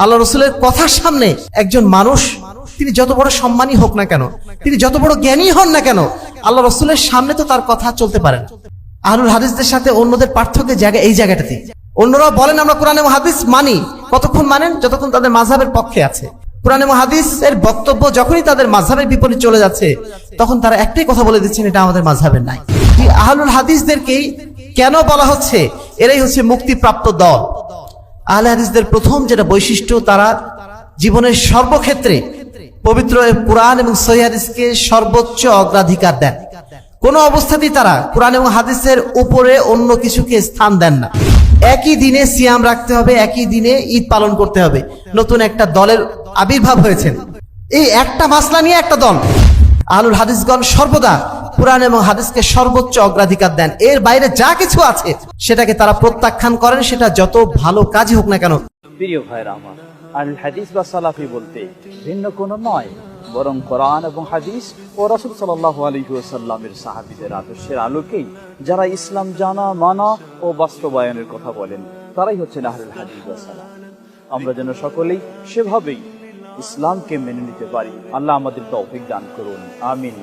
আল্লাহ রসুলের কথার সামনে একজন মানুষ, তিনি যত বড় সম্মানী হোক না কেন, তিনি যত বড় জ্ঞানী হন না কেন, আল্লাহ রসুলের সামনে তো তার কথা চলতে পারে না। আহলুল হাদিসদের সাথে অন্যদের পার্থক্যের জায়গা এই জায়গাটাতে। অন্যরা বলেন আমরা কোরআন এবং হাদিস মানি, কতক্ষণ মানেন? যতক্ষণ তাদের মাযহাবের পক্ষে আছে। কোরআন এবং হাদিসের বক্তব্য যখনই তাদের মাযহাবের বিপরীত চলে যাচ্ছে, তখন তারা একটাই কথা বলে দিচ্ছেন, এটা আমাদের মাযহাবের নাই। আহলুল হাদিসদেরকেই কেন বলা হচ্ছে এরাই হচ্ছে মুক্তিপ্রাপ্ত দল? আহলে হাদিসদের প্রথম যেটা বৈশিষ্ট্য, তারা জীবনের সর্বক্ষেত্রে পবিত্র কোরআন এবং সহিহ হাদিসকে সর্বোচ্চ অগ্রাধিকার দেন। কোন অবস্থাতেই তারা কোরআন এবং হাদিসের উপরে অন্য কিছুকে স্থান দেন না। একই দিনে সিয়াম রাখতে হবে, একই দিনে ঈদ পালন করতে হবে। নতুন একটা দলের আবির্ভাব হয়েছেন, এই একটা মাসলা নিয়ে একটা দল। আহলুল হাদিসগণ সর্বদা কোরআন এবং হাদিসকে সর্বোচ্চ অগ্রাধিকার দেন। এর বাইরে যা কিছু আছে সেটাকে তারা প্রত্যাখ্যান করেন, সেটা যত ভালো কাজই হোক না কেন। প্রিয় ভাইরা আমার, আহলুল হাদিস বা সালাফি বলতে ভিন্ন কোনো নয়, বরং কোরআন এবং হাদিস ও রাসূল সাল্লাল্লাহু আলাইহি ওয়াসাল্লামের সাহাবীদের আদর্শের আলোকেই যারা ইসলাম জানা, মানা ও বাস্তবায়নের কথা বলেন, তারাই হচ্ছেন আহলুল হাদিস বা সালাফ। আমরা যেন সকলেই সেভাবেই ইসলামকে মেনে নিতে পারি। আল্লাহ আমাদের তৌফিক দান করুন, আমিন।